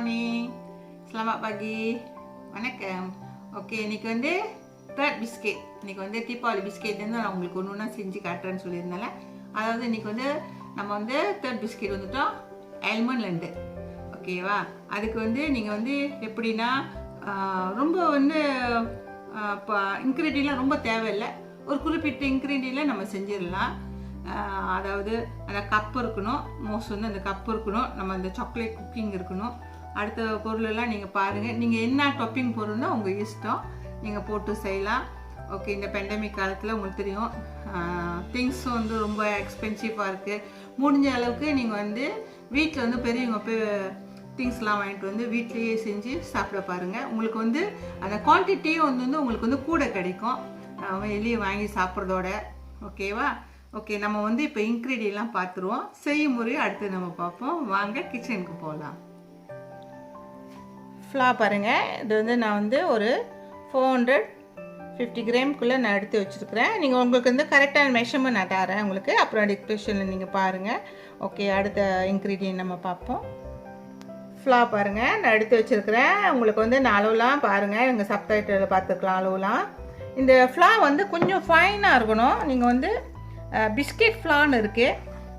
morning. Selamat pagi. வணக்கம். Okay, இன்னைக்கு வந்து தேர்ட் பிஸ்கெட். இன்னைக்கு வந்து தீபாவளி பிஸ்கெட் வந்து நான் உங்களுக்கு ஒன்று ஒன்றா செஞ்சு காட்டுறேன்னு சொல்லியிருந்தேன்ல. அதாவது இன்னைக்கு வந்து நம்ம வந்து தேர்ட் பிஸ்கெட் வந்துட்டோம் ஆல்மண்ட் லண்டன். ஓகேவா? அதுக்கு வந்து நீங்கள் வந்து எப்படின்னா ரொம்ப வந்து இன்க்ரீடியெலாம் ரொம்ப தேவையில்லை. ஒரு குறிப்பிட்ட இன்க்ரீடியெலாம் நம்ம செஞ்சிடலாம். அதாவது அந்த கப் இருக்கணும், மோஸ்ட் வந்து அந்த கப் இருக்கணும், நம்ம அந்த சாக்லேட் குக்கிங் இருக்கணும். அடுத்த பொருளெல்லாம் நீங்கள் பாருங்கள், நீங்கள் என்ன டாப்பிங் பொருள்னா உங்கள் இஷ்டம், நீங்கள் போட்டு செய்யலாம். ஓகே, இந்த பெண்டமிக் காலத்தில் உங்களுக்கு தெரியும் திங்ஸும் வந்து ரொம்ப எக்ஸ்பென்சிவாக இருக்குது. முடிஞ்ச அளவுக்கு நீங்கள் வந்து வீட்டில் வந்து பெரியவங்க போய் திங்ஸ்லாம் வாங்கிட்டு வந்து வீட்லேயே செஞ்சு சாப்பிட பாருங்கள். உங்களுக்கு வந்து அந்த குவான்டிட்டியும் வந்து உங்களுக்கு வந்து கூட கிடைக்கும் வெளியே வாங்கி சாப்பிட்றதோட. ஓகேவா? ஓகே, நம்ம வந்து இப்போ இன்க்ரீடியெல்லாம் பார்த்துருவோம். செய்யும் முறையை அடுத்து நம்ம பார்ப்போம். வாங்க கிச்சனுக்கு போகலாம். ஃப்ளார் பாருங்கள், இது வந்து நான் வந்து ஒரு 450 கிராம்குள்ளே நான் எடுத்து வச்சுருக்கிறேன். நீங்கள் உங்களுக்கு வந்து கரெக்டான மெஷர்மெண்ட் நான் தரேன் உங்களுக்கு, அப்புறம் டிஸ்கிரிப்ஷனில் நீங்கள் பாருங்கள். ஓகே, அடுத்த இன்க்ரீடியன்ட் நம்ம பார்ப்போம். ஃப்ளார் பாருங்கள், நான் எடுத்து வச்சுருக்கிறேன். உங்களுக்கு வந்து நான் அளவுலாம் பாருங்கள், எங்கள் சப்டைட்டில் பார்த்துக்கலாம் அளவுலாம். இந்த ஃப்ளார் வந்து கொஞ்சம் ஃபைனாக இருக்கணும். நீங்கள் வந்து பிஸ்கெட் ஃப்ளார்னு இருக்குது,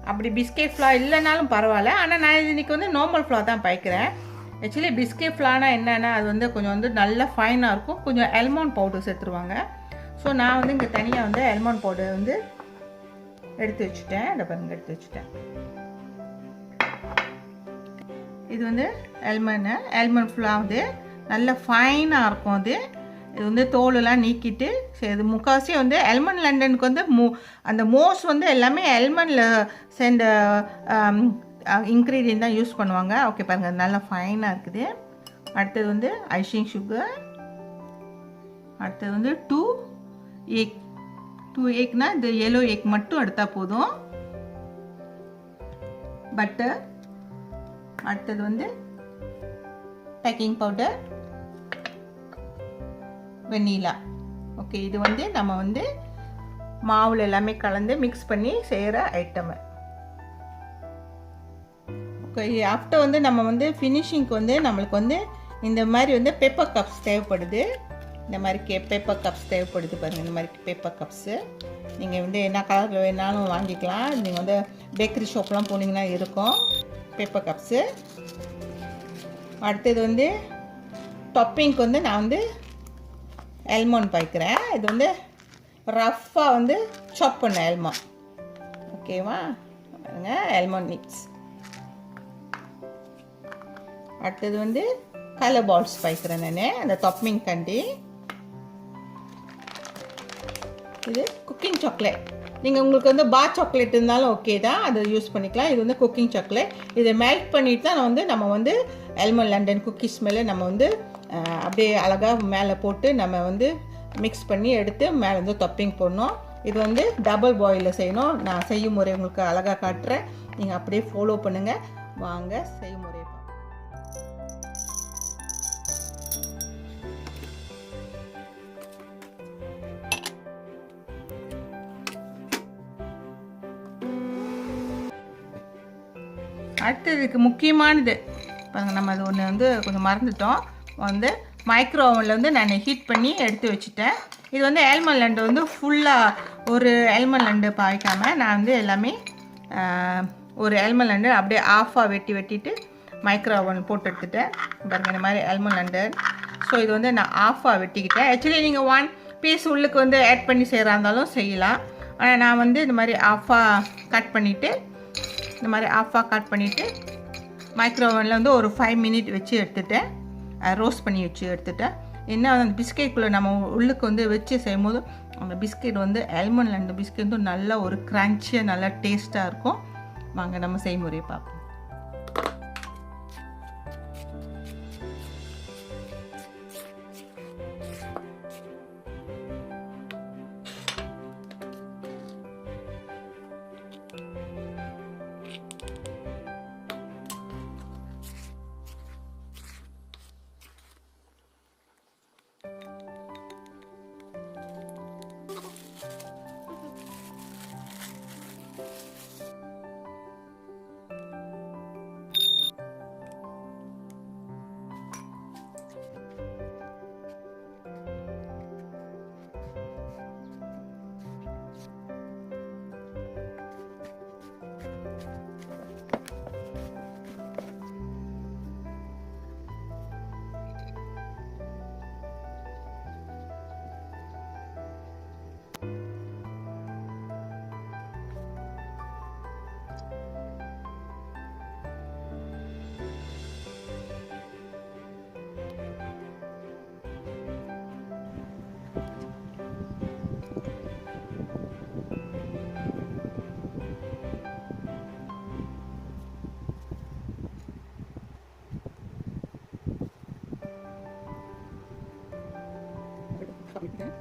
அப்படி பிஸ்கெட் ஃப்ளார் இல்லைனாலும் பரவாயில்ல. ஆனால் நான் இன்றைக்கி வந்து நார்மல் ஃப்ளார் தான் பாய்க்கிறேன். ஆக்சுவலி பிஸ்கெட் ஃப்ளார்னா என்னென்னா அது வந்து கொஞ்சம் வந்து நல்லா ஃபைனாக இருக்கும். கொஞ்சம் ஆல்மண்ட் பவுடர் சேர்த்துருவாங்க. ஸோ நான் வந்து இங்கே தனியாக வந்து ஆல்மண்ட் பவுடர் வந்து எடுத்து வச்சுட்டேன். இந்த பாருங்க, எடுத்து வச்சுட்டேன். இது வந்து ஆல்மண்ட் ஃப்ளார் வந்து நல்லா ஃபைனாக இருக்கும். இது வந்து தோலெல்லாம் நீக்கிட்டு இது முக்கால்வாசி வந்து ஆல்மண்ட் லண்டனுக்கு வந்து அந்த மோஸ் வந்து எல்லாமே ஆல்மண்டில் சேர்ந்த இன்க்ரீடியன்ட் தான் யூஸ் பண்ணுவாங்க. ஓகே பாருங்கள், நல்லா ஃபைனாக இருக்குது. அடுத்தது வந்து ஐசிங் சுகர். அடுத்தது வந்து 2 எக்னா இந்த yellow எக் மட்டும் எடுத்தால் போதும். பட்டர். அடுத்தது வந்து பேக்கிங் பவுடர், வெண்ணிலா. ஓகே, இது வந்து நம்ம வந்து மாவில் எல்லாமே கலந்து மிக்ஸ் பண்ணி செய்கிற ஐட்டம். ஓகே, ஆஃப்டர் வந்து நம்ம வந்து ஃபினிஷிங்க்கு வந்து நம்மளுக்கு வந்து இந்த மாதிரி வந்து பேப்பர் கப்ஸ் தேவைப்படுது. இந்த மாதிரி பேப்பர் கப்ஸ் தேவைப்படுது பாருங்கள். இந்த மாதிரி பேப்பர் கப்ஸு நீங்கள் வந்து என்ன கலரில் வேணாலும் வாங்கிக்கலாம். நீங்கள் வந்து பேக்கரி ஷாப்லாம் போனீங்கன்னா இருக்கும் பேப்பர் கப்ஸு. அடுத்தது வந்து டாப்பிங்க்கு வந்து நான் வந்து ஆல்மண்ட் பாய்க்கிறேன். இது வந்து ரஃப்பாக வந்து சாப் பண்ண ஆல்மண்ட். ஓகேவா? பாருங்க, ஆல்மண்ட் மிக்ஸ். அடுத்தது வந்து கலர் பால்ஸ் பாய்க்கிறேன் நான் அந்த டாப்பிங் கண்டி. இது குக்கிங் சாக்லேட். நீங்கள் உங்களுக்கு வந்து பார் சாக்லேட் இருந்தாலும் ஓகே தான், அதை யூஸ் பண்ணிக்கலாம். இது வந்து குக்கிங் சாக்லேட். இதை மெல்ட் பண்ணிட்டு தான் நம்ம வந்து ஆல்மண்ட் லண்டன் குக்கீஸ் மேலே நம்ம வந்து அப்படியே அழகாக மேலே போட்டு நம்ம வந்து மிக்ஸ் பண்ணி எடுத்து மேலே வந்து டாப்பிங் போடணும். இது வந்து டபுள் பாயிலில் செய்யணும். நான் செய்யும் முறை உங்களுக்கு அழகாக காட்டுறேன், நீங்கள் அப்படியே ஃபாலோ பண்ணுங்கள். வாங்க செய்யும் முறை. அடுத்ததுக்கு முக்கியமானது பாருங்கள், நம்ம அது ஒன்று வந்து கொஞ்சம் மறந்துட்டோம். வந்து மைக்ரோ ஓவனில் வந்து நான் ஹீட் பண்ணி எடுத்து வச்சுட்டேன். இது வந்து ஆல்மண்ட் லண்டு வந்து ஃபுல்லாக ஒரு ஆல்மண்ட் லண்டு பாய்க்காமல் நான் வந்து எல்லாமே ஒரு ஆல்மண்ட் லண்டு அப்படியே ஆஃபாக வெட்டிட்டு மைக்ரோ ஓவன் போட்டு எடுத்துட்டேன். பாருங்கள், இந்த மாதிரி ஆல்மண்ட் லண்டு. ஸோ இது வந்து நான் ஆஃபாக வெட்டிக்கிட்டேன். ஆக்சுவலி நீங்கள் 1 பீஸ் உள்ளுக்கு வந்து ஆட் பண்ணி செய்கிறா இருந்தாலும் செய்யலாம். ஆனால் நான் வந்து இந்த மாதிரி ஆஃபாக கட் பண்ணிவிட்டு மைக்ரோ ஓவனில் வந்து ஒரு 5 மினிட் வச்சு எடுத்துட்டேன். ரோஸ்ட் பண்ணி வச்சு எடுத்துட்டேன். என்ன அந்த பிஸ்கெட்குள்ளே நம்ம உள்ளுக்கு வந்து வச்சு செய்யும்போது அந்த பிஸ்கெட் வந்து ஆல்மண்ட் லண்டு பிஸ்கெட் வந்து நல்லா ஒரு க்ரன்ச்சியாக நல்லா டேஸ்ட்டாக இருக்கும். வாங்க நம்ம செய்முறையை பார்ப்போம். சாப்பிட்டுட்டேன்.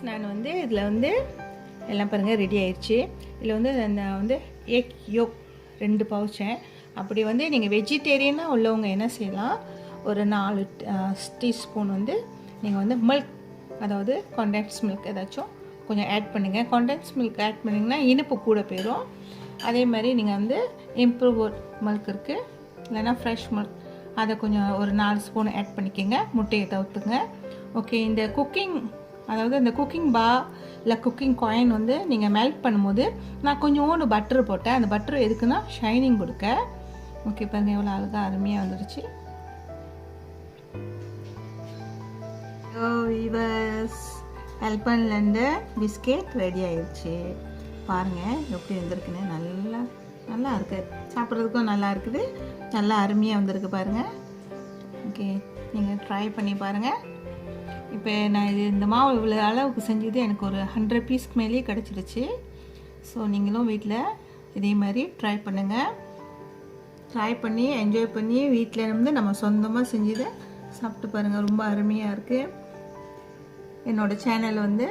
நான் வந்து இதில் வந்து எல்லாம் பாருங்கள் ரெடி ஆயிடுச்சு. இதில் வந்து நான் வந்து எக் யோக் 2 பவுச்சேன். அப்படி வந்து நீங்கள் வெஜிடேரியனாக உள்ளவங்க என்ன செய்யலாம், ஒரு 4 டீஸ்பூன் வந்து நீங்கள் வந்து மில்க், அதாவது கண்டென்ஸ் மில்க் ஏதாச்சும் கொஞ்சம் ஆட் பண்ணுங்கள். கண்டென்ஸ் மில்க் ஆட் பண்ணிங்கன்னா இனிப்பு கூட போயிடும். அதே மாதிரி நீங்கள் வந்து இம்ப்ரூவ்ட் மில்க் இருக்குது, இல்லைன்னா ஃப்ரெஷ் மில்க், அதை கொஞ்சம் ஒரு 4 ஸ்பூன் ஆட் பண்ணிக்கோங்க. முட்டையை தவிர்த்துங்க. ஓகே, இந்த குக்கிங், அதாவது இந்த குக்கிங் பா இல்லை குக்கிங் காயின் வந்து நீங்கள் மெல்ட் பண்ணும்போது நான் கொஞ்சோண்டு பட்டர் போட்டேன். அந்த பட்டர் எதுக்குன்னா ஷைனிங் கொடுக்க. ஓகே பாருங்கள், எவ்வளோ அழகாக அருமையாக வந்துடுச்சு. ஆல்மண்ட் லண்டன் பிஸ்கெட் ரெடி ஆயிடுச்சு. பாருங்கள் எப்படி வந்திருக்குன்னு. நல்லா இருக்குது, சாப்பிட்றதுக்கும் நல்லா இருக்குது, நல்லா அருமையாக வந்திருக்கு பாருங்கள். ஓகே, நீங்கள் ட்ரை பண்ணி பாருங்கள். இப்போ நான் இந்த மாவு இவ்வளோ அளவுக்கு செஞ்சது எனக்கு ஒரு 100 பீஸ்க்கு மேலேயே கிடச்சிருச்சு. ஸோ நீங்களும் வீட்டில் இதே மாதிரி ட்ரை பண்ணுங்கள். ட்ரை பண்ணி என்ஜாய் பண்ணி வீட்டில் இருந்து நம்ம சொந்தமாக செஞ்சதை சாப்பிட்டு பாருங்கள். ரொம்ப அருமையாக இருக்குது. என்னோடய சேனல் வந்து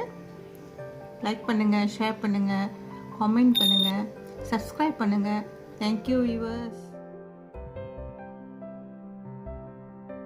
லைக் பண்ணுங்கள், ஷேர் பண்ணுங்கள், கமெண்ட் பண்ணுங்கள், சப்ஸ்கிரைப் பண்ணுங்கள். Thank you viewers.